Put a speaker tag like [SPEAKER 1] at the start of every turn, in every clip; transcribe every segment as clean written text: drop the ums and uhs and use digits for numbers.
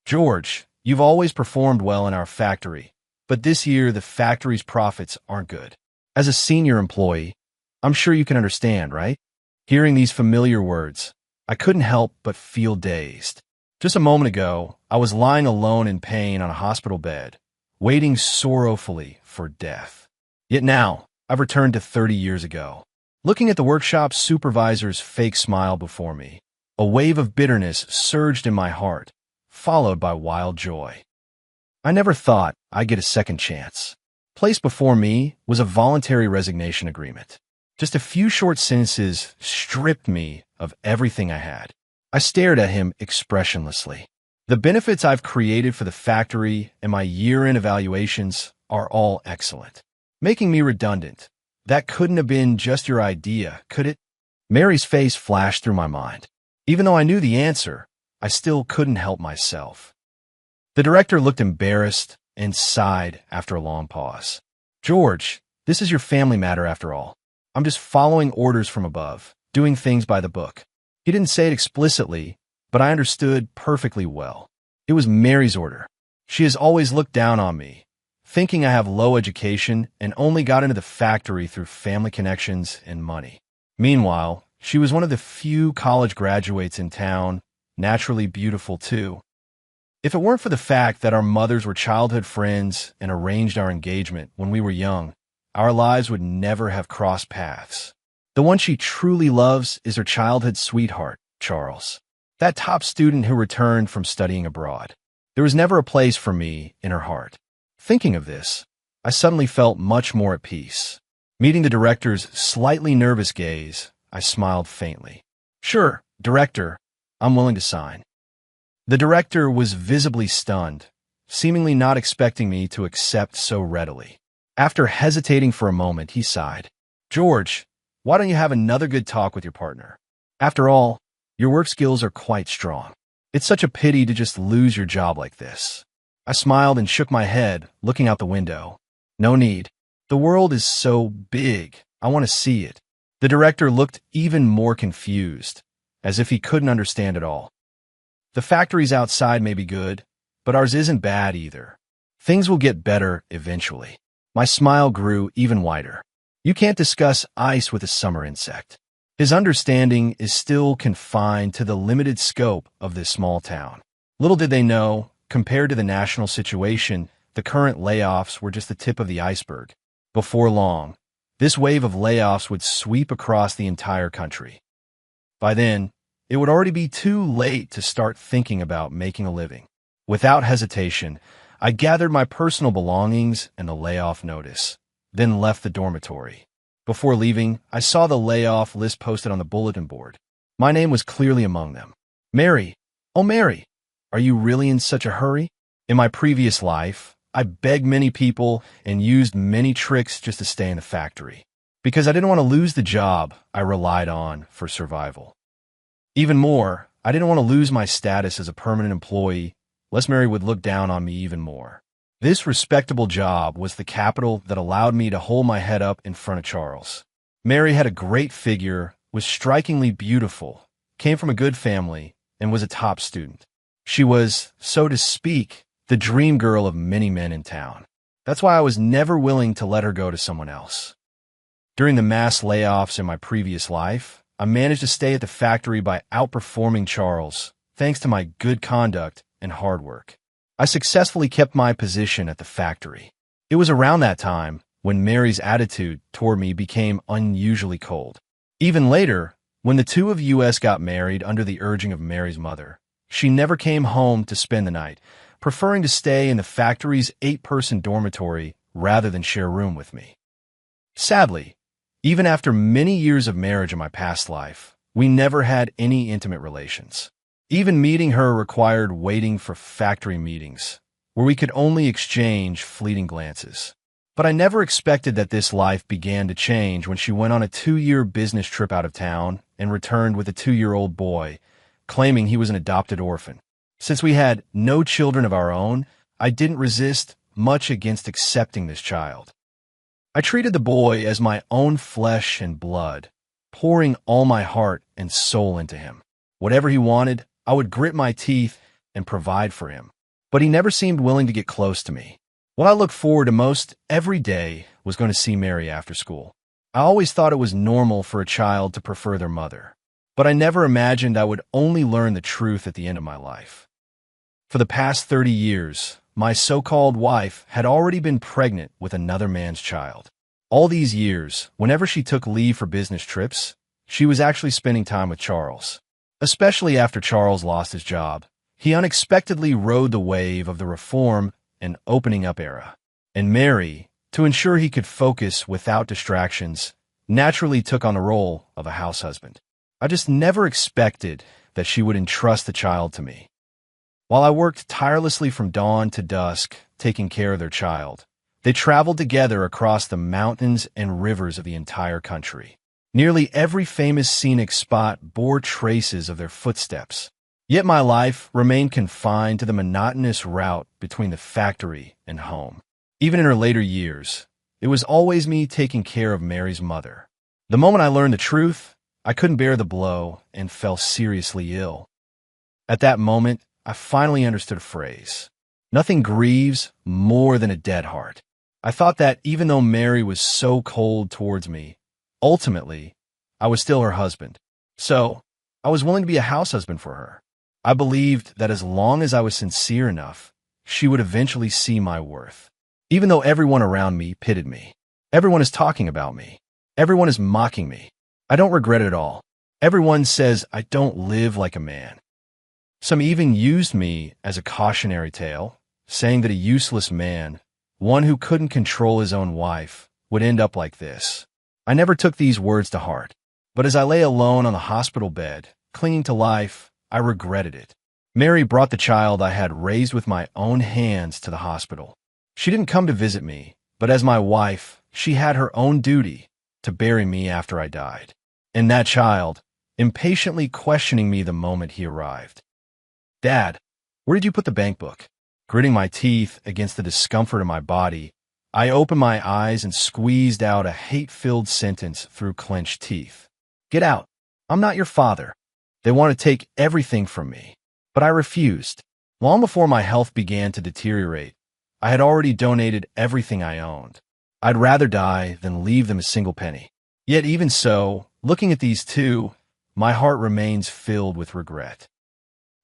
[SPEAKER 1] George, you've always performed well in our factory, but this year the factory's profits aren't good. As a senior employee, I'm sure you can understand, right? Hearing these familiar words, I couldn't help but feel dazed. Just a moment ago, I was lying alone in pain on a hospital bed, waiting sorrowfully for death. Yet now, I've returned to 30 years ago. Looking at the workshop supervisor's fake smile before me, a wave of bitterness surged in my heart, followed by wild joy. I never thought I'd get a second chance. Placed before me was a voluntary resignation agreement. Just a few short sentences stripped me of everything I had. I stared at him expressionlessly. The benefits I've created for the factory and my year-end evaluations are all excellent. Making me redundant. That couldn't have been just your idea, could it? Mary's face flashed through my mind. Even though I knew the answer, I still couldn't help myself. The director looked embarrassed and sighed after a long pause. George, this is your family matter after all. I'm just following orders from above, doing things by the book. He didn't say it explicitly, but I understood perfectly well. It was Mary's order. She has always looked down on me, thinking I have low education and only got into the factory through family connections and money. Meanwhile, she was one of the few college graduates in town, naturally beautiful too. If it weren't for the fact that our mothers were childhood friends and arranged our engagement when we were young, our lives would never have crossed paths. The one she truly loves is her childhood sweetheart, Charles, that top student who returned from studying abroad. There was never a place for me in her heart. Thinking of this, I suddenly felt much more at peace. Meeting the director's slightly nervous gaze, I smiled faintly. Sure, director, I'm willing to sign. The director was visibly stunned, seemingly not expecting me to accept so readily. After hesitating for a moment, he sighed. George, why don't you have another good talk with your partner? After all, your work skills are quite strong. It's such a pity to just lose your job like this. I smiled and shook my head, looking out the window. No need. The world is so big. I want to see it. The director looked even more confused, as if he couldn't understand it all. The factories outside may be good, but ours isn't bad either. Things will get better eventually. My smile grew even wider. You can't discuss ice with a summer insect. His understanding is still confined to the limited scope of this small town. Little did they know, compared to the national situation, the current layoffs were just the tip of the iceberg. Before long, this wave of layoffs would sweep across the entire country. By then, it would already be too late to start thinking about making a living. Without hesitation, I gathered my personal belongings and the layoff notice, then left the dormitory. Before leaving, I saw the layoff list posted on the bulletin board. My name was clearly among them. Mary, oh Mary, are you really in such a hurry? In my previous life, I begged many people and used many tricks just to stay in the factory, because I didn't want to lose the job I relied on for survival. Even more, I didn't want to lose my status as a permanent employee, lest Mary would look down on me even more. This respectable job was the capital that allowed me to hold my head up in front of Charles. Mary had a great figure, was strikingly beautiful, came from a good family, and was a top student. She was, so to speak, the dream girl of many men in town. That's why I was never willing to let her go to someone else. During the mass layoffs in my previous life, I managed to stay at the factory by outperforming Charles, thanks to my good conduct and hard work. I successfully kept my position at the factory. It was around that time when Mary's attitude toward me became unusually cold. Even later, when the two of us got married under the urging of Mary's mother, she never came home to spend the night, preferring to stay in the factory's 8-person dormitory rather than share a room with me. Sadly, even after many years of marriage in my past life, we never had any intimate relations. Even meeting her required waiting for factory meetings, where we could only exchange fleeting glances. But I never expected that this life began to change when she went on a 2-year business trip out of town and returned with a 2-year-old boy, claiming he was an adopted orphan. Since we had no children of our own, I didn't resist much against accepting this child. I treated the boy as my own flesh and blood, pouring all my heart and soul into him. Whatever he wanted, I would grit my teeth and provide for him. but he never seemed willing to get close to me. What I looked forward to most every day was going to see Mary after school. I always thought it was normal for a child to prefer their mother, but I never imagined I would only learn the truth at the end of my life. For the past 30 years, my so-called wife had already been pregnant with another man's child. All these years, whenever she took leave for business trips, she was actually spending time with Charles. Especially after Charles lost his job, he unexpectedly rode the wave of the reform and opening up era. And Mary, to ensure he could focus without distractions, naturally took on the role of a house husband. I just never expected that she would entrust the child to me. While I worked tirelessly from dawn to dusk, taking care of their child, they traveled together across the mountains and rivers of the entire country. Nearly every famous scenic spot bore traces of their footsteps. Yet my life remained confined to the monotonous route between the factory and home. Even in her later years, it was always me taking care of Mary's mother. The moment I learned the truth, I couldn't bear the blow and fell seriously ill. At that moment, I finally understood a phrase. Nothing grieves more than a dead heart. I thought that even though Mary was so cold towards me, ultimately, I was still her husband. So, I was willing to be a house husband for her. I believed that as long as I was sincere enough, she would eventually see my worth. Even though everyone around me pitied me. Everyone is talking about me. Everyone is mocking me. I don't regret it at all. Everyone says I don't live like a man. Some even used me as a cautionary tale, saying that a useless man, one who couldn't control his own wife, would end up like this. I never took these words to heart, but as I lay alone on the hospital bed, clinging to life, I regretted it. Mary brought the child I had raised with my own hands to the hospital. She didn't come to visit me, but as my wife, she had her own duty to bury me after I died. And that child, impatiently questioning me the moment he arrived. "Dad, where did you put the bank book?" Gritting my teeth against the discomfort of my body, I opened my eyes and squeezed out a hate-filled sentence through clenched teeth. "Get out. I'm not your father. They want to take everything from me." But I refused. Long before my health began to deteriorate, I had already donated everything I owned. I'd rather die than leave them a single penny. Yet even so, looking at these two, my heart remains filled with regret.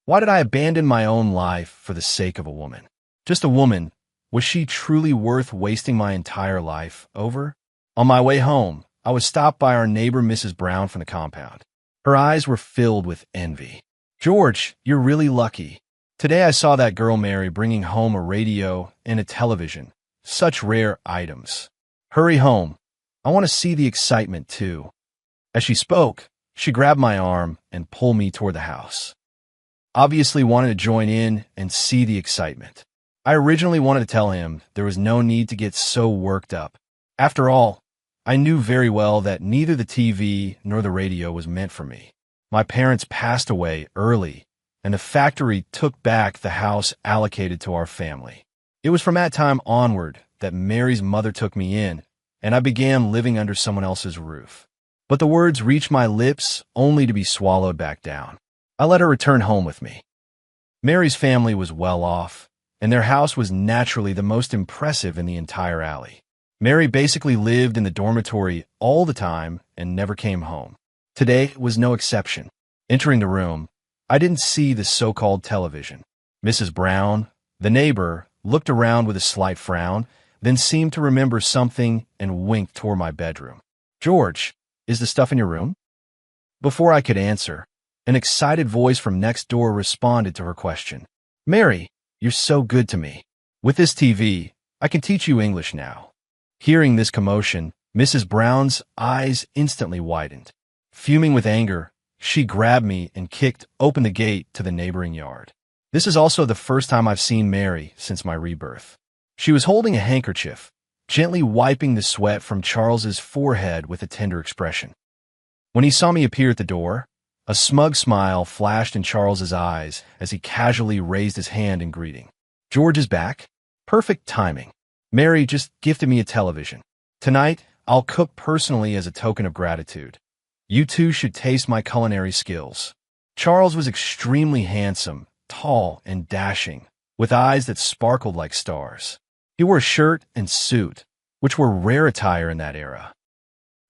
[SPEAKER 1] Why did I abandon my own life for the sake of a woman? Just a woman. Was she truly worth wasting my entire life over? On my way home, I was stopped by our neighbor Mrs. Brown from the compound. Her eyes were filled with envy. "George, you're really lucky. Today I saw that girl Mary bringing home a radio and a television. Such rare items. Hurry home. I want to see the excitement too." As she spoke, she grabbed my arm and pulled me toward the house. Obviously wanted to join in and see the excitement. I originally wanted to tell him there was no need to get so worked up. After all, I knew very well that neither the TV nor the radio was meant for me. My parents passed away early, and the factory took back the house allocated to our family. It was from that time onward that Mary's mother took me in, and I began living under someone else's roof. But the words reached my lips only to be swallowed back down. I let her return home with me. Mary's family was well off, and their house was naturally the most impressive in the entire alley. Mary basically lived in the dormitory all the time and never came home. Today was no exception. Entering the room, I didn't see the so-called television. Mrs. Brown, the neighbor, looked around with a slight frown, then seemed to remember something and winked toward my bedroom. "George, is the stuff in your room?" Before I could answer, an excited voice from next door responded to her question. "Mary, you're so good to me. With this TV, I can teach you English now." Hearing this commotion, Mrs. Brown's eyes instantly widened. Fuming with anger, she grabbed me and kicked open the gate to the neighboring yard. This is also the first time I've seen Mary since my rebirth. She was holding a handkerchief, gently wiping the sweat from Charles's forehead with a tender expression. When he saw me appear at the door, a smug smile flashed in Charles's eyes as he casually raised his hand in greeting. "George is back? Perfect timing. Mary just gifted me a television. Tonight, I'll cook personally as a token of gratitude. You two should taste my culinary skills." Charles was extremely handsome, tall, and dashing, with eyes that sparkled like stars. He wore a shirt and suit, which were rare attire in that era.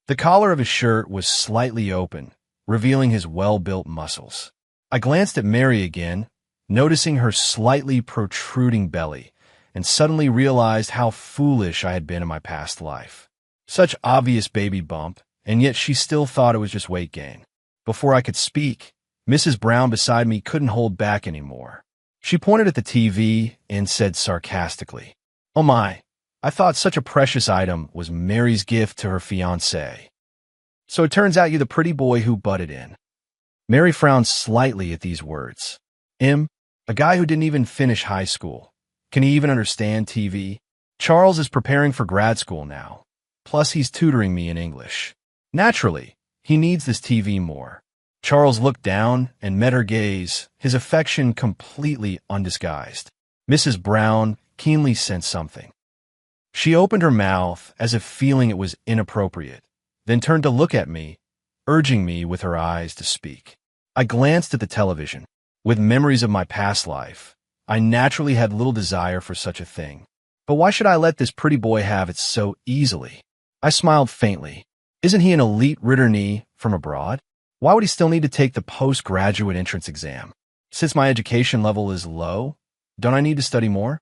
[SPEAKER 1] The collar of his shirt was slightly open, revealing his well-built muscles. I glanced at Mary again, noticing her slightly protruding belly, and suddenly realized how foolish I had been in my past life. Such obvious baby bump, and yet she still thought it was just weight gain. Before I could speak, Mrs. Brown beside me couldn't hold back anymore. She pointed at the TV and said sarcastically, "Oh my, I thought such a precious item was Mary's gift to her fiancé. So it turns out you're the pretty boy who butted in." Mary frowned slightly at these words. A guy who didn't even finish high school. Can he even understand TV? Charles is preparing for grad school now. Plus, he's tutoring me in English. Naturally, he needs this TV more. Charles looked down and met her gaze, his affection completely undisguised. Mrs. Brown keenly sensed something. She opened her mouth as if feeling it was inappropriate, then turned to look at me, urging me with her eyes to speak. I glanced at the television. With memories of my past life, I naturally had little desire for such a thing. But why should I let this pretty boy have it so easily? I smiled faintly. Isn't he an elite returnee from abroad? Why would he still need to take the postgraduate entrance exam? Since my education level is low, don't I need to study more?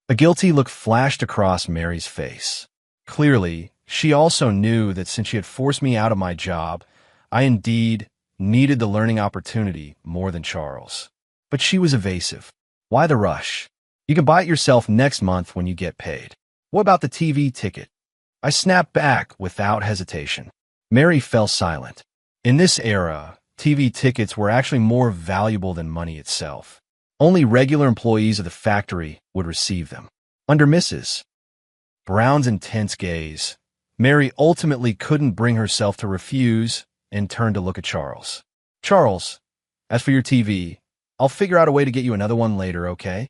[SPEAKER 1] A guilty look flashed across Mary's face. Clearly, she also knew that since she had forced me out of my job, I indeed needed the learning opportunity more than Charles. But she was evasive. Why the rush? You can buy it yourself next month when you get paid. What about the TV ticket? I snapped back without hesitation. Mary fell silent. In this era, TV tickets were actually more valuable than money itself. Only regular employees of the factory would receive them. Under Mrs. Brown's intense gaze, Mary ultimately couldn't bring herself to refuse and turned to look at Charles. "Charles, as for your TV, I'll figure out a way to get you another one later, okay?"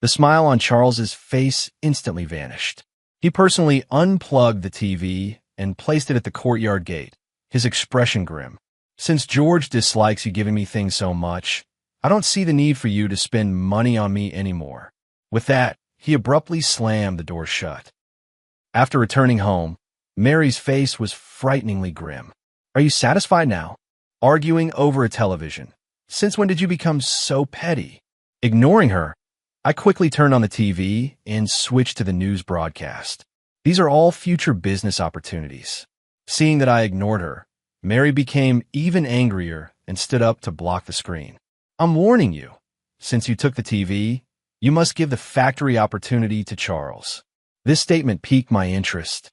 [SPEAKER 1] The smile on Charles's face instantly vanished. He personally unplugged the TV and placed it at the courtyard gate, his expression grim. "Since George dislikes you giving me things so much, I don't see the need for you to spend money on me anymore." With that, he abruptly slammed the door shut. After returning home, Mary's face was frighteningly grim. "Are you satisfied now? Arguing over a television. Since when did you become so petty?" Ignoring her, I quickly turned on the TV and switched to the news broadcast. These are all future business opportunities. Seeing that I ignored her, Mary became even angrier and stood up to block the screen. "I'm warning you. Since you took the TV, you must give the factory opportunity to Charles." This statement piqued my interest.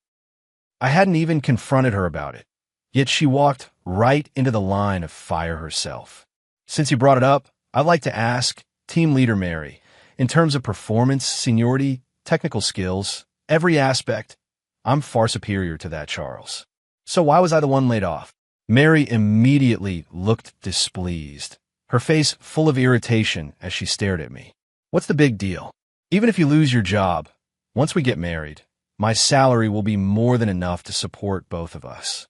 [SPEAKER 1] I hadn't even confronted her about it. Yet she walked right into the line of fire herself. "Since you brought it up, I'd like to ask, Team Leader Mary, in terms of performance, seniority, technical skills, every aspect, I'm far superior to that Charles. So why was I the one laid off?" Mary immediately looked displeased, her face full of irritation as she stared at me. "What's the big deal? Even if you lose your job, once we get married, my salary will be more than enough to support both of us.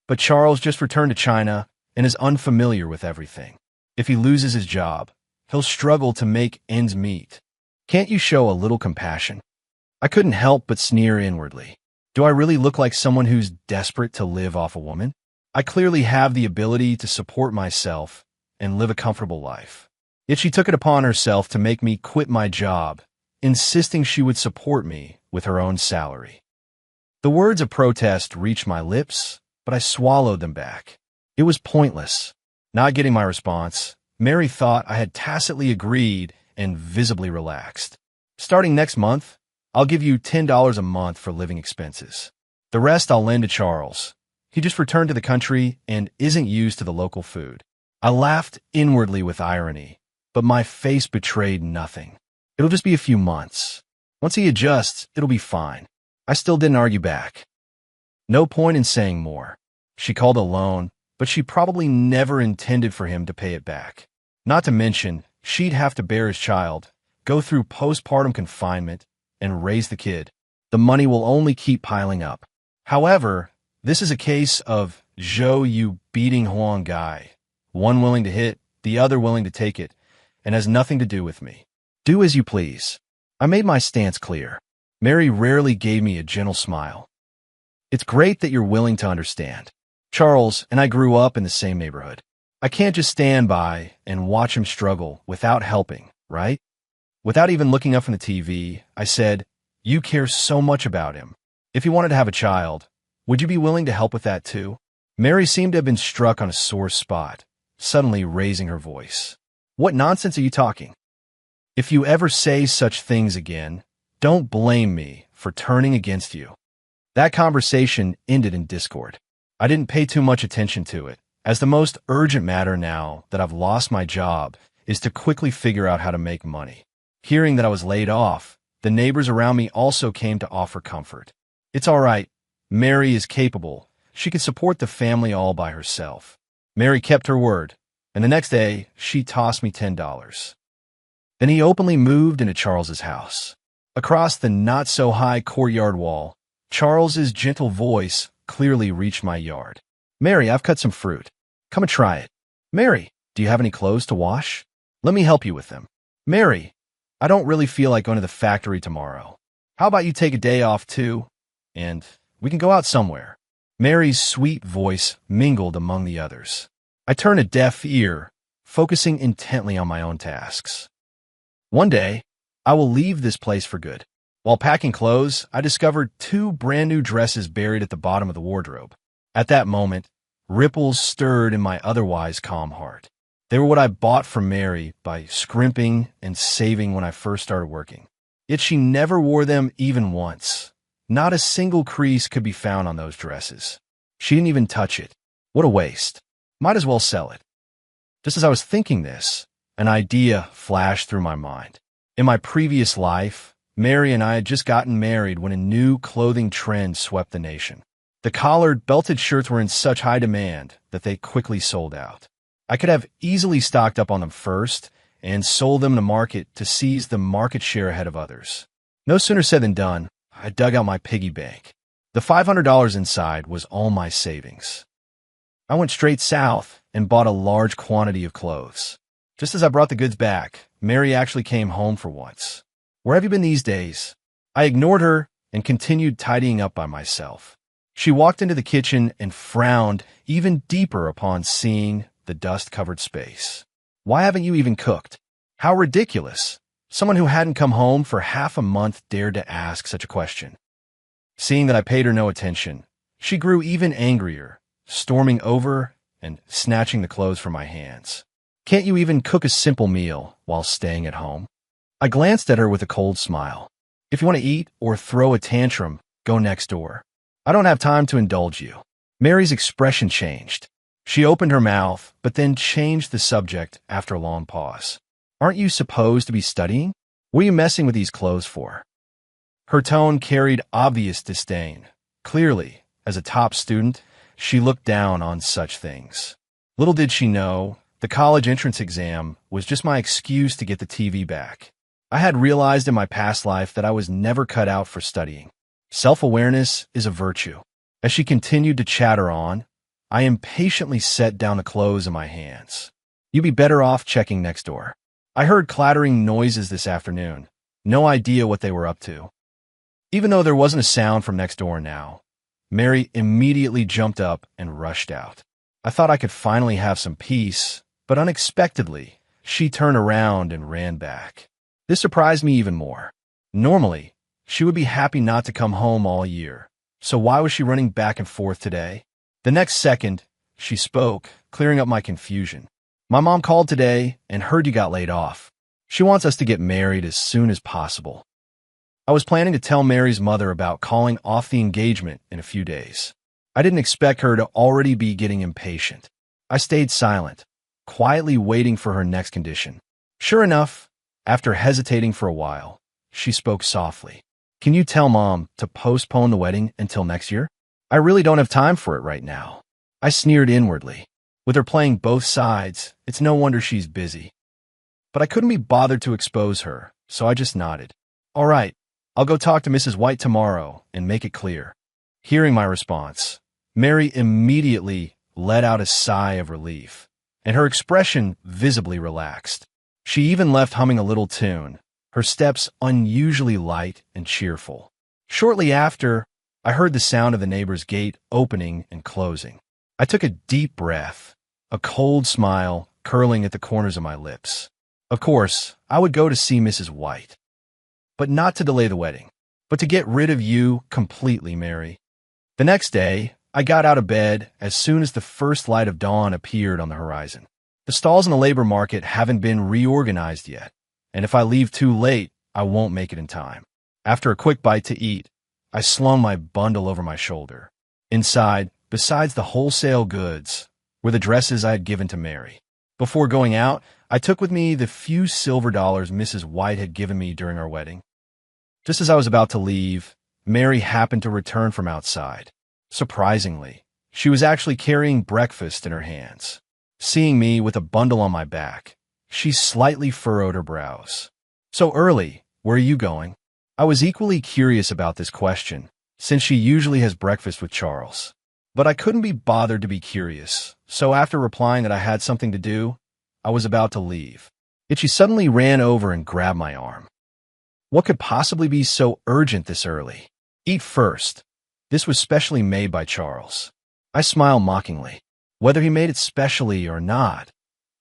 [SPEAKER 1] But Charles just returned to China and is unfamiliar with everything. If he loses his job, he'll struggle to make ends meet. Can't you show a little compassion?" I couldn't help but sneer inwardly. Do I really look like someone who's desperate to live off a woman? I clearly have the ability to support myself and live a comfortable life. Yet she took it upon herself to make me quit my job, insisting she would support me with her own salary. The words of protest reached my lips, but I swallowed them back. It was pointless. Not getting my response, Mary thought I had tacitly agreed and visibly relaxed. "Starting next month, I'll give you $10 a month for living expenses. The rest I'll lend to Charles. He just returned to the country and isn't used to the local food." I laughed inwardly with irony, but my face betrayed nothing. It'll just be a few months. Once he adjusts, it'll be fine. I still didn't argue back. No point in saying more. She called a loan, but she probably never intended for him to pay it back. Not to mention, she'd have to bear his child, go through postpartum confinement, and raise the kid. The money will only keep piling up. However, this is a case of Zhou Yu beating Huang Gai, one willing to hit, the other willing to take it, and has nothing to do with me. Do as you please. I made my stance clear. Mary rarely gave me a gentle smile. It's great that you're willing to understand. Charles and I grew up in the same neighborhood. I can't just stand by and watch him struggle without helping, right? Without even looking up from the TV, I said, "You care so much about him. If he wanted to have a child, would you be willing to help with that too?" Mary seemed to have been struck on a sore spot, suddenly raising her voice. "What nonsense are you talking? If you ever say such things again, don't blame me for turning against you." That conversation ended in discord. I didn't pay too much attention to it, as the most urgent matter now that I've lost my job is to quickly figure out how to make money. Hearing that I was laid off, the neighbors around me also came to offer comfort. "It's all right. Mary is capable. She can support the family all by herself." Mary kept her word, and the next day, she tossed me $10. Then he openly moved into Charles's house. Across the not-so-high courtyard wall, Charles's gentle voice clearly reached my yard. "Mary, I've cut some fruit. Come and try it." "Mary, do you have any clothes to wash? Let me help you with them." "Mary, I don't really feel like going to the factory tomorrow. How about you take a day off too, and we can go out somewhere?" Mary's sweet voice mingled among the others. I turned a deaf ear, focusing intently on my own tasks. One day, I will leave this place for good. While packing clothes, I discovered 2 brand new dresses buried at the bottom of the wardrobe. At that moment, ripples stirred in my otherwise calm heart. They were what I bought from Mary by scrimping and saving when I first started working. Yet she never wore them even once. Not a single crease could be found on those dresses. She didn't even touch it. What a waste. Might as well sell it. Just as I was thinking this, an idea flashed through my mind. In my previous life, Mary and I had just gotten married when a new clothing trend swept the nation. The collared, belted shirts were in such high demand that they quickly sold out. I could have easily stocked up on them first and sold them to market to seize the market share ahead of others. No sooner said than done, I dug out my piggy bank. The $500 inside was all my savings. I went straight south and bought a large quantity of clothes. Just as I brought the goods back, Mary actually came home for once. "Where have you been these days?" I ignored her and continued tidying up by myself. She walked into the kitchen and frowned even deeper upon seeing the dust-covered space. "Why haven't you even cooked?" How ridiculous! Someone who hadn't come home for half a month dared to ask such a question. Seeing that I paid her no attention, she grew even angrier, storming over and snatching the clothes from my hands. "Can't you even cook a simple meal while staying at home?" I glanced at her with a cold smile. "If you want to eat or throw a tantrum, go next door. I don't have time to indulge you." Mary's expression changed. She opened her mouth, but then changed the subject after a long pause. "Aren't you supposed to be studying? What are you messing with these clothes for?" Her tone carried obvious disdain. Clearly, as a top student, she looked down on such things. Little did she know, the college entrance exam was just my excuse to get the TV back. I had realized in my past life that I was never cut out for studying. Self-awareness is a virtue. As she continued to chatter on, I impatiently set down the clothes in my hands. "You'd be better off checking next door." I heard clattering noises this afternoon. No idea what they were up to. Even though there wasn't a sound from next door now, Mary immediately jumped up and rushed out. I thought I could finally have some peace, but unexpectedly, she turned around and ran back. This surprised me even more. Normally, she would be happy not to come home all year, so why was she running back and forth today? The next second, she spoke, clearing up my confusion. "My mom called today and heard you got laid off. She wants us to get married as soon as possible." I was planning to tell Mary's mother about calling off the engagement in a few days. I didn't expect her to already be getting impatient. I stayed silent, quietly waiting for her next condition. Sure enough, after hesitating for a while, she spoke softly. "Can you tell Mom to postpone the wedding until next year? I really don't have time for it right now." I sneered inwardly. With her playing both sides, it's no wonder she's busy. But I couldn't be bothered to expose her, so I just nodded. "All right, I'll go talk to Mrs. White tomorrow and make it clear." Hearing my response, Mary immediately let out a sigh of relief, and her expression visibly relaxed. She even left humming a little tune, her steps unusually light and cheerful. Shortly after, I heard the sound of the neighbor's gate opening and closing. I took a deep breath, a cold smile curling at the corners of my lips. Of course, I would go to see Mrs. White. But not to delay the wedding, but to get rid of you completely, Mary. The next day, I got out of bed as soon as the first light of dawn appeared on the horizon. The stalls in the labor market haven't been reorganized yet, and if I leave too late, I won't make it in time. After a quick bite to eat, I slung my bundle over my shoulder. Inside, besides the wholesale goods, were the dresses I had given to Mary. Before going out, I took with me the few silver dollars Mrs. White had given me during our wedding. Just as I was about to leave, Mary happened to return from outside. Surprisingly, she was actually carrying breakfast in her hands. Seeing me with a bundle on my back, she slightly furrowed her brows. "So early, where are you going?" I was equally curious about this question, since she usually has breakfast with Charles. But I couldn't be bothered to be curious, so after replying that I had something to do, I was about to leave. Yet she suddenly ran over and grabbed my arm. What could possibly be so urgent this early? "Eat first. This was specially made by Charles." I smiled mockingly. Whether he made it specially or not,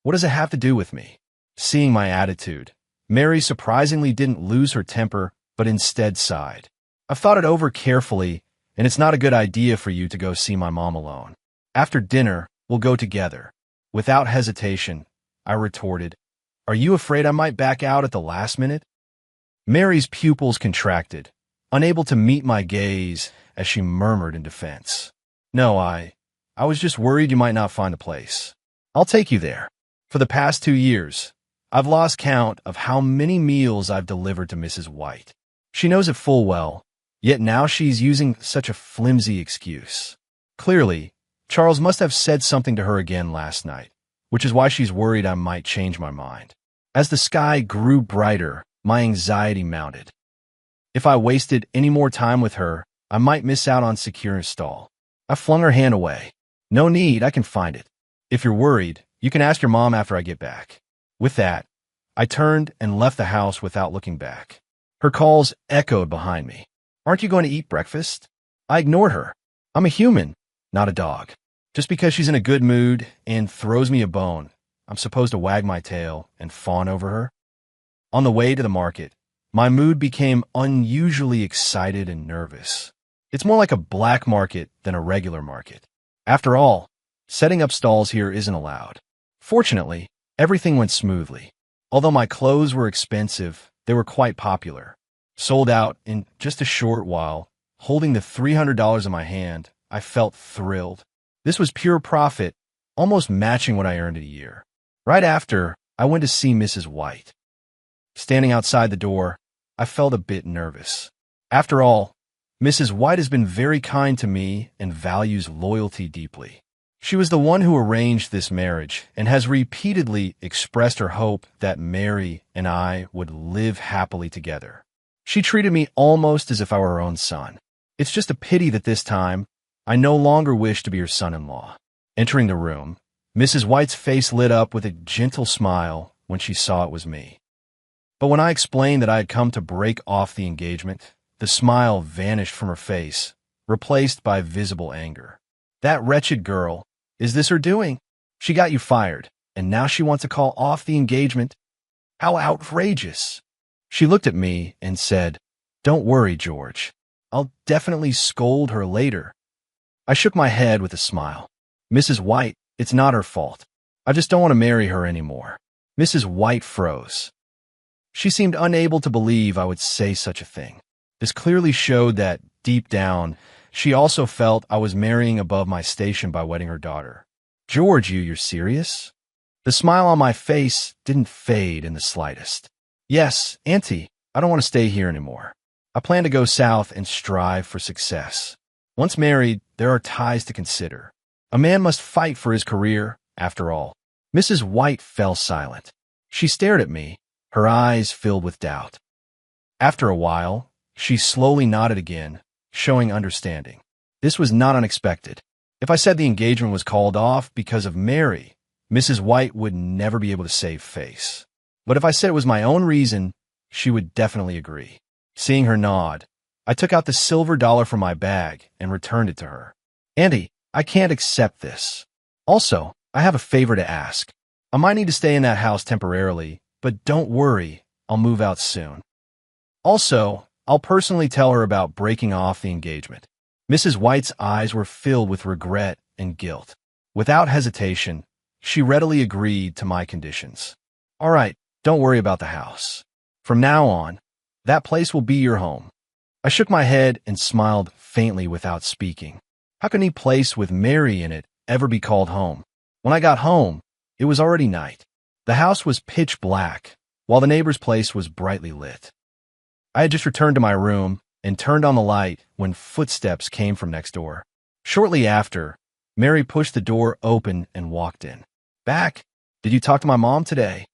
[SPEAKER 1] what does it have to do with me? Seeing my attitude, Mary surprisingly didn't lose her temper, but instead sighed. "I've thought it over carefully, and it's not a good idea for you to go see my mom alone. After dinner, we'll go together." Without hesitation, I retorted, "Are you afraid I might back out at the last minute?" Mary's pupils contracted, unable to meet my gaze as she murmured in defense. "No, I was just worried you might not find a place. I'll take you there. For the past 2 years, I've lost count of how many meals I've delivered to Mrs. White. She knows it full well, yet now she's using such a flimsy excuse. Clearly, Charles must have said something to her again last night, which is why she's worried I might change my mind." As the sky grew brighter, my anxiety mounted. If I wasted any more time with her, I might miss out on securing a stall. I flung her hand away. "No need, I can find it. If you're worried, you can ask your mom after I get back." With that, I turned and left the house without looking back. Her calls echoed behind me. "Aren't you going to eat breakfast?" I ignored her. I'm a human, not a dog. Just because she's in a good mood and throws me a bone, I'm supposed to wag my tail and fawn over her? On the way to the market, my mood became unusually excited and nervous. It's more like a black market than a regular market. After all, setting up stalls here isn't allowed. Fortunately, everything went smoothly. Although my clothes were expensive, they were quite popular. Sold out in just a short while. Holding the $300 in my hand, I felt thrilled. This was pure profit, almost matching what I earned in a year. Right after, I went to see Mrs. White. Standing outside the door, I felt a bit nervous. After all, Mrs. White has been very kind to me and values loyalty deeply. She was the one who arranged this marriage and has repeatedly expressed her hope that Mary and I would live happily together. She treated me almost as if I were her own son. It's just a pity that this time, I no longer wish to be her son-in-law. Entering the room, Mrs. White's face lit up with a gentle smile when she saw it was me. But when I explained that I had come to break off the engagement, the smile vanished from her face, replaced by visible anger. "That wretched girl, is this her doing? She got you fired, and now she wants to call off the engagement? How outrageous!" She looked at me and said, "Don't worry, George. I'll definitely scold her later." I shook my head with a smile. "Mrs. White, it's not her fault. I just don't want to marry her anymore." Mrs. White froze. She seemed unable to believe I would say such a thing. This clearly showed that, deep down, she also felt I was marrying above my station by wedding her daughter. "George, you're serious?" The smile on my face didn't fade in the slightest. "Yes, Auntie, I don't want to stay here anymore. I plan to go south and strive for success. Once married, there are ties to consider. A man must fight for his career, after all." Mrs. White fell silent. She stared at me, her eyes filled with doubt. After a while, she slowly nodded again, showing understanding. This was not unexpected. If I said the engagement was called off because of Mary, Mrs. White would never be able to save face. But if I said it was my own reason, she would definitely agree. Seeing her nod, I took out the silver dollar from my bag and returned it to her. Auntie, I can't accept this. Also, I have a favor to ask. I might need to stay in that house temporarily, but don't worry, I'll move out soon. Also, I'll personally tell her about breaking off the engagement. Mrs. White's eyes were filled with regret and guilt. Without hesitation, she readily agreed to my conditions. All right, don't worry about the house. From now on, that place will be your home. I shook my head and smiled faintly without speaking. How can any place with Mary in it ever be called home? When I got home, it was already night. The house was pitch black, while the neighbor's place was brightly lit. I had just returned to my room and turned on the light when footsteps came from next door. Shortly after, Mary pushed the door open and walked in. Back? Did you talk to my mom today?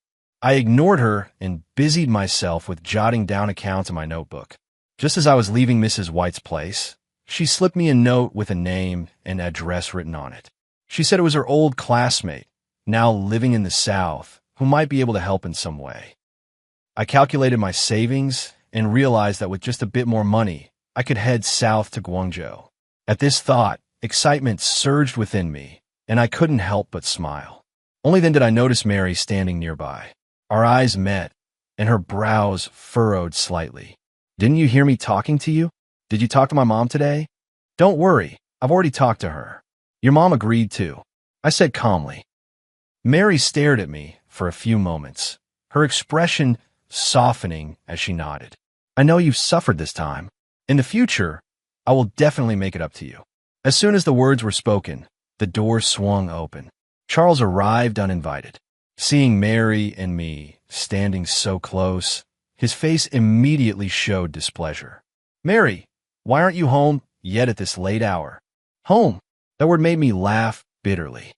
[SPEAKER 1] I ignored her and busied myself with jotting down accounts in my notebook. Just as I was leaving Mrs. White's place, she slipped me a note with a name and address written on it. She said it was her old classmate, now living in the South, who might be able to help in some way. I calculated my savings and realized that with just a bit more money, I could head south to Guangzhou. At this thought, excitement surged within me, and I couldn't help but smile. Only then did I notice Mary standing nearby. Our eyes met, and her brows furrowed slightly. Didn't you hear me talking to you? Did you talk to my mom today? Don't worry, I've already talked to her. Your mom agreed too, I said calmly. Mary stared at me for a few moments, her expression softening as she nodded. I know you've suffered this time. In the future, I will definitely make it up to you. As soon as the words were spoken, the door swung open. Charles arrived uninvited. Seeing Mary and me standing so close, his face immediately showed displeasure. Mary, why aren't you home yet at this late hour? Home? That word made me laugh bitterly.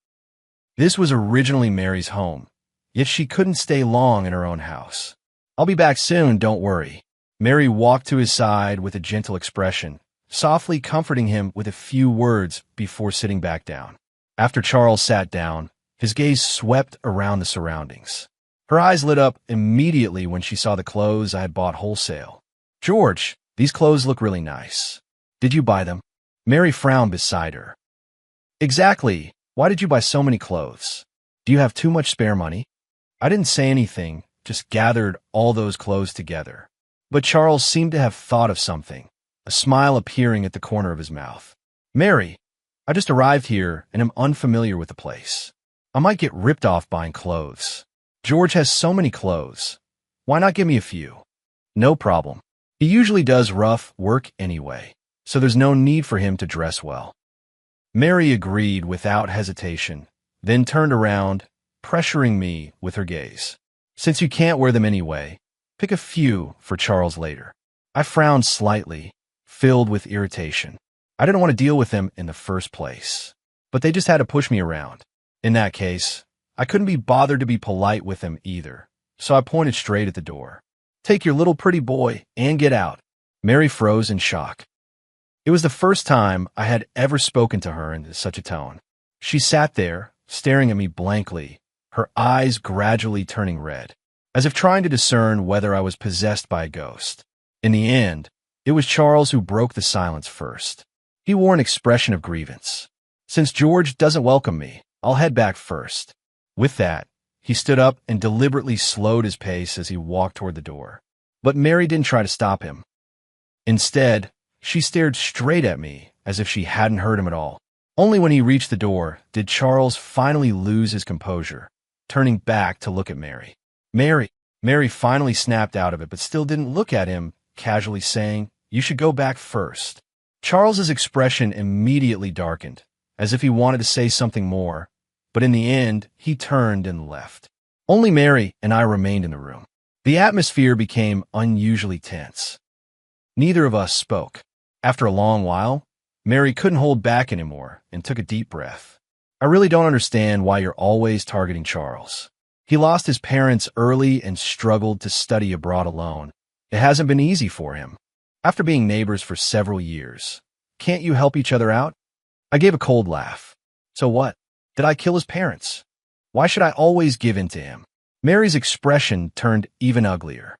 [SPEAKER 1] This was originally Mary's home, yet she couldn't stay long in her own house. I'll be back soon, don't worry. Mary walked to his side with a gentle expression, softly comforting him with a few words before sitting back down. After Charles sat down, his gaze swept around the surroundings. Her eyes lit up immediately when she saw the clothes I had bought wholesale. George, these clothes look really nice. Did you buy them? Mary frowned beside her. Exactly. Why did you buy so many clothes? Do you have too much spare money? I didn't say anything, just gathered all those clothes together. But Charles seemed to have thought of something, a smile appearing at the corner of his mouth. Mary, I just arrived here and am unfamiliar with the place. I might get ripped off buying clothes. George has so many clothes. Why not give me a few? No problem. He usually does rough work anyway, so there's no need for him to dress well. Mary agreed without hesitation, then turned around, pressuring me with her gaze. Since you can't wear them anyway, pick a few for Charles later. I frowned slightly, filled with irritation. I didn't want to deal with them in the first place, but they just had to push me around. In that case, I couldn't be bothered to be polite with them either, so I pointed straight at the door. Take your little pretty boy and get out. Mary froze in shock. It was the first time I had ever spoken to her in such a tone. She sat there, staring at me blankly, her eyes gradually turning red, as if trying to discern whether I was possessed by a ghost. In the end, it was Charles who broke the silence first. He wore an expression of grievance. Since George doesn't welcome me, I'll head back first. With that, he stood up and deliberately slowed his pace as he walked toward the door. But Mary didn't try to stop him. Instead, she stared straight at me as if she hadn't heard him at all. Only when he reached the door did Charles finally lose his composure, turning back to look at Mary. Mary finally snapped out of it, but still didn't look at him, casually saying, "You should go back first." Charles's expression immediately darkened, as if he wanted to say something more, but in the end, he turned and left. Only Mary and I remained in the room. The atmosphere became unusually tense. Neither of us spoke. After a long while, Mary couldn't hold back anymore and took a deep breath. I really don't understand why you're always targeting Charles. He lost his parents early and struggled to study abroad alone. It hasn't been easy for him. After being neighbors for several years, can't you help each other out? I gave a cold laugh. So what? Did I kill his parents? Why should I always give in to him? Mary's expression turned even uglier.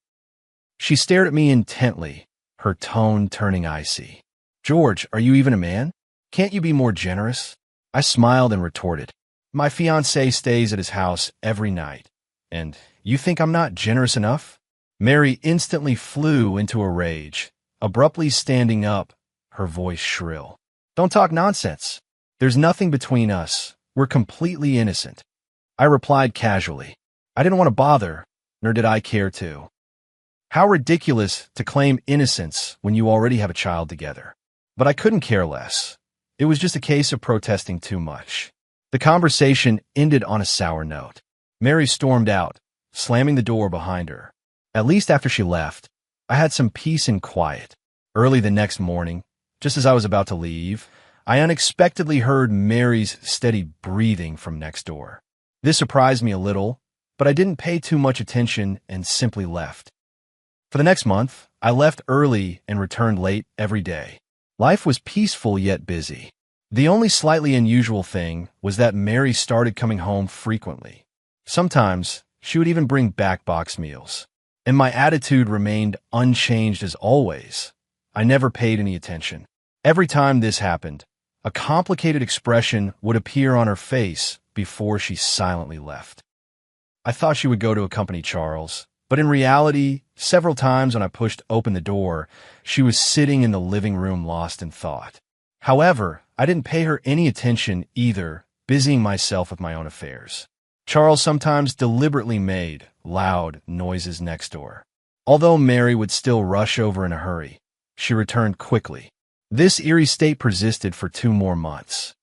[SPEAKER 1] She stared at me intently, her tone turning icy. George, are you even a man? Can't you be more generous? I smiled and retorted. My fiancé stays at his house every night. And you think I'm not generous enough? Mary instantly flew into a rage, abruptly standing up, her voice shrill. Don't talk nonsense. There's nothing between us. We're completely innocent. I replied casually. I didn't want to bother, nor did I care to. How ridiculous to claim innocence when you already have a child together. But I couldn't care less. It was just a case of protesting too much. The conversation ended on a sour note. Mary stormed out, slamming the door behind her. At least after she left, I had some peace and quiet. Early the next morning, just as I was about to leave, I unexpectedly heard Mary's steady breathing from next door. This surprised me a little, but I didn't pay too much attention and simply left. For the next month, I left early and returned late every day. Life was peaceful yet busy. The only slightly unusual thing was that Mary started coming home frequently. Sometimes, she would even bring back box meals. And my attitude remained unchanged as always. I never paid any attention. Every time this happened, a complicated expression would appear on her face before she silently left. I thought she would go to accompany Charles, but in reality, several times when I pushed open the door, she was sitting in the living room lost in thought. However, I didn't pay her any attention either, busying myself with my own affairs. Charles sometimes deliberately made loud noises next door. Although Mary would still rush over in a hurry, she returned quickly. This eerie state persisted for 2 more months.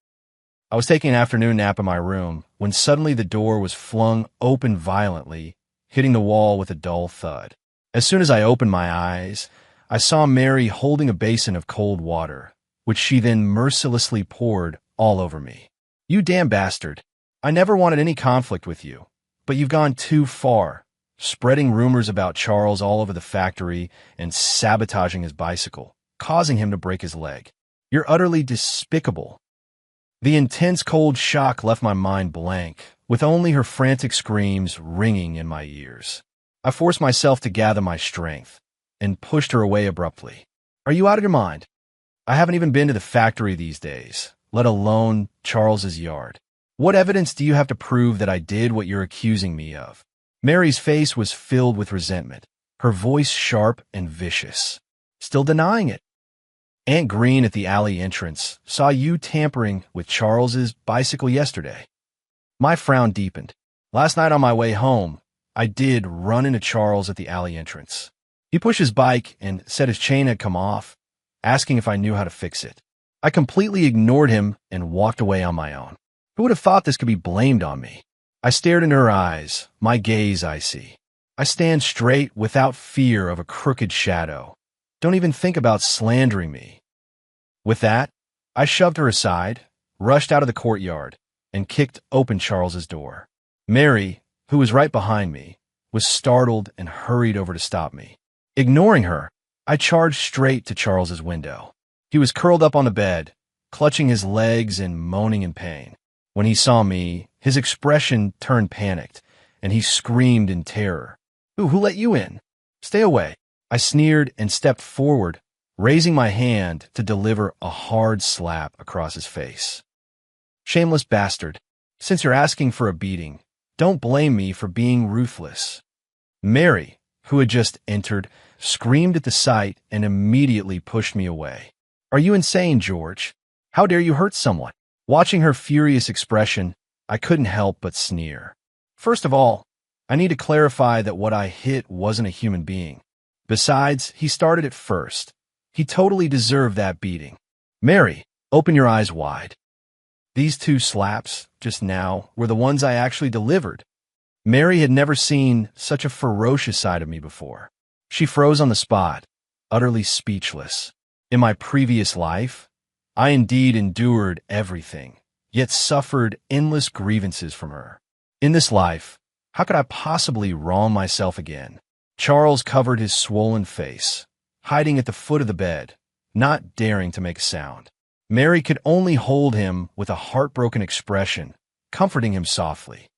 [SPEAKER 1] I was taking an afternoon nap in my room when suddenly the door was flung open violently, hitting the wall with a dull thud. As soon as I opened my eyes, I saw Mary holding a basin of cold water, which she then mercilessly poured all over me. You damn bastard. I never wanted any conflict with you, but you've gone too far, spreading rumors about Charles all over the factory and sabotaging his bicycle, causing him to break his leg. You're utterly despicable. The intense cold shock left my mind blank, with only her frantic screams ringing in my ears. I forced myself to gather my strength and pushed her away abruptly. Are you out of your mind? I haven't even been to the factory these days, let alone Charles's yard. What evidence do you have to prove that I did what you're accusing me of? Mary's face was filled with resentment, her voice sharp and vicious. Still denying it. Aunt Green at the alley entrance saw you tampering with Charles's bicycle yesterday. My frown deepened. Last night on my way home, I did run into Charles at the alley entrance. He pushed his bike and said his chain had come off, asking if I knew how to fix it. I completely ignored him and walked away on my own. Who would have thought this could be blamed on me? I stared into her eyes, my gaze icy. I stand straight without fear of a crooked shadow. Don't even think about slandering me. With that, I shoved her aside, rushed out of the courtyard, and kicked open Charles's door. Mary, who was right behind me, was startled and hurried over to stop me. Ignoring her, I charged straight to Charles's window. He was curled up on the bed, clutching his legs and moaning in pain. When he saw me, his expression turned panicked, and he screamed in terror. Who let you in? Stay away. I sneered and stepped forward, raising my hand to deliver a hard slap across his face. Shameless bastard. Since you're asking for a beating, don't blame me for being ruthless. Mary, who had just entered, screamed at the sight and immediately pushed me away. Are you insane, George? How dare you hurt someone? Watching her furious expression, I couldn't help but sneer. First of all, I need to clarify that what I hit wasn't a human being. Besides, he started it first. He totally deserved that beating. Mary, open your eyes wide. These 2 slaps, just now, were the ones I actually delivered. Mary had never seen such a ferocious side of me before. She froze on the spot, utterly speechless. In my previous life, I indeed endured everything, yet suffered endless grievances from her. In this life, how could I possibly wrong myself again? Charles covered his swollen face, hiding at the foot of the bed, not daring to make a sound. Mary could only hold him with a heartbroken expression, comforting him softly.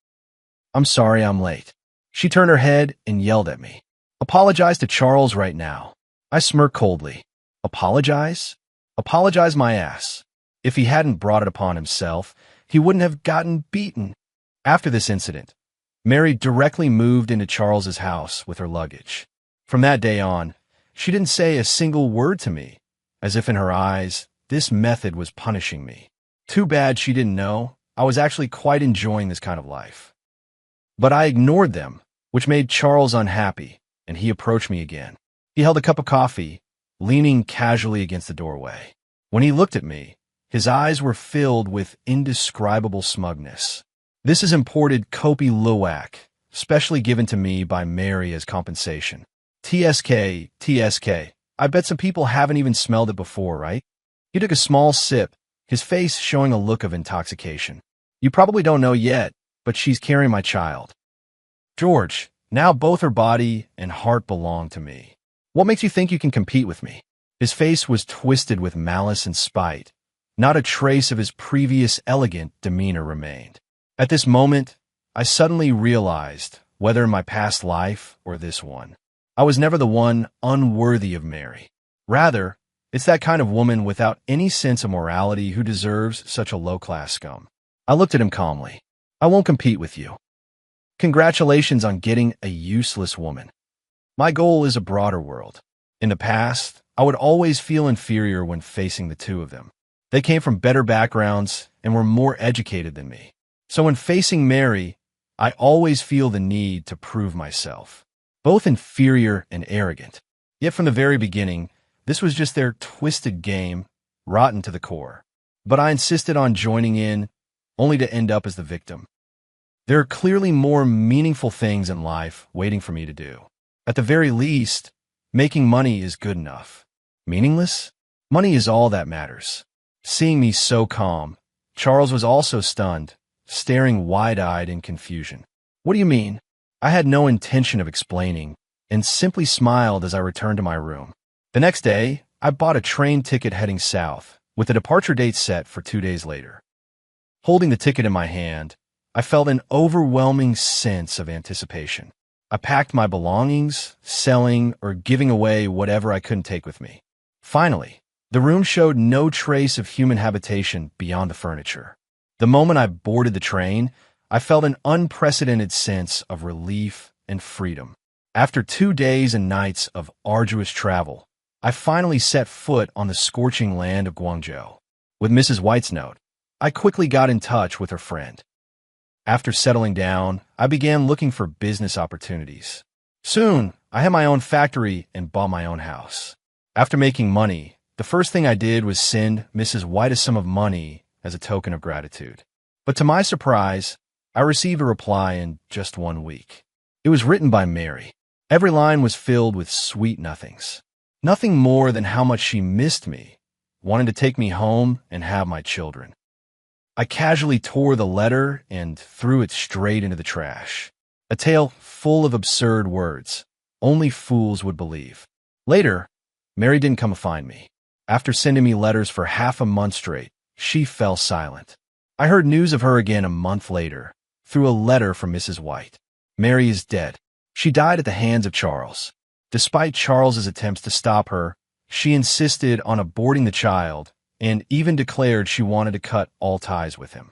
[SPEAKER 1] I'm sorry I'm late. She turned her head and yelled at me. Apologize to Charles right now. I smirk coldly. Apologize? Apologize my ass. If he hadn't brought it upon himself, he wouldn't have gotten beaten. After this incident, Mary directly moved into Charles's house with her luggage. From that day on, she didn't say a single word to me, as if in her eyes, this method was punishing me. Too bad she didn't know I was actually quite enjoying this kind of life. But I ignored them, which made Charles unhappy, and he approached me again. He held a cup of coffee, leaning casually against the doorway. When he looked at me, his eyes were filled with indescribable smugness. This is imported Kopi Luwak, specially given to me by Mary as compensation. TSK. I bet some people haven't even smelled it before, right? He took a small sip, his face showing a look of intoxication. You probably don't know yet, but she's carrying my child. George, now both her body and heart belong to me. What makes you think you can compete with me? His face was twisted with malice and spite. Not a trace of his previous elegant demeanor remained. At this moment, I suddenly realized, whether in my past life or this one, I was never the one unworthy of Mary. Rather, it's that kind of woman without any sense of morality who deserves such a low-class scum. I looked at him calmly. I won't compete with you. Congratulations on getting a useless woman. My goal is a broader world. In the past, I would always feel inferior when facing the two of them. They came from better backgrounds and were more educated than me. So when facing Mary, I always feel the need to prove myself, both inferior and arrogant. Yet from the very beginning, this was just their twisted game, rotten to the core. But I insisted on joining in, only to end up as the victim. There are clearly more meaningful things in life waiting for me to do. At the very least, making money is good enough. Meaningless? Money is all that matters. Seeing me so calm, Charles was also stunned, staring wide-eyed in confusion. What do you mean? I had no intention of explaining, and simply smiled as I returned to my room. The next day, I bought a train ticket heading south, with the departure date set for 2 days later. Holding the ticket in my hand, I felt an overwhelming sense of anticipation. I packed my belongings, selling or giving away whatever I couldn't take with me. Finally, the room showed no trace of human habitation beyond the furniture. The moment I boarded the train, I felt an unprecedented sense of relief and freedom. After 2 days and nights of arduous travel, I finally set foot on the scorching land of Guangzhou. With Mrs. White's note, I quickly got in touch with her friend. After settling down, I began looking for business opportunities. Soon, I had my own factory and bought my own house. After making money, the first thing I did was send Mrs. White a sum of money as a token of gratitude. But to my surprise, I received a reply in just 1 week. It was written by Mary. Every line was filled with sweet nothings. Nothing more than how much she missed me, wanted to take me home and have my children. I casually tore the letter and threw it straight into the trash. A tale full of absurd words. Only fools would believe. Later, Mary didn't come to find me. After sending me letters for half a month straight, she fell silent. I heard news of her again a month later, through a letter from Mrs. White. Mary is dead. She died at the hands of Charles. Despite Charles's attempts to stop her, she insisted on aborting the child and even declared she wanted to cut all ties with him.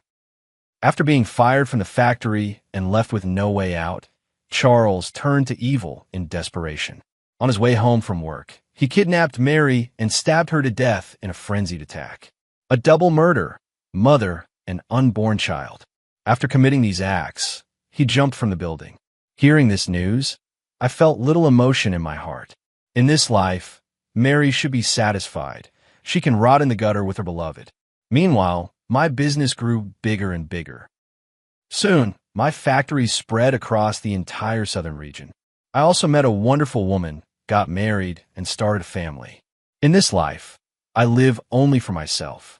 [SPEAKER 1] After being fired from the factory and left with no way out, Charles turned to evil in desperation. On his way home from work, he kidnapped Mary and stabbed her to death in a frenzied attack. A double murder, mother and unborn child. After committing these acts, he jumped from the building. Hearing this news, I felt little emotion in my heart. In this life, Mary should be satisfied. She can rot in the gutter with her beloved. Meanwhile, my business grew bigger and bigger. Soon, my factory spread across the entire southern region. I also met a wonderful woman, got married, and started a family. In this life, I live only for myself.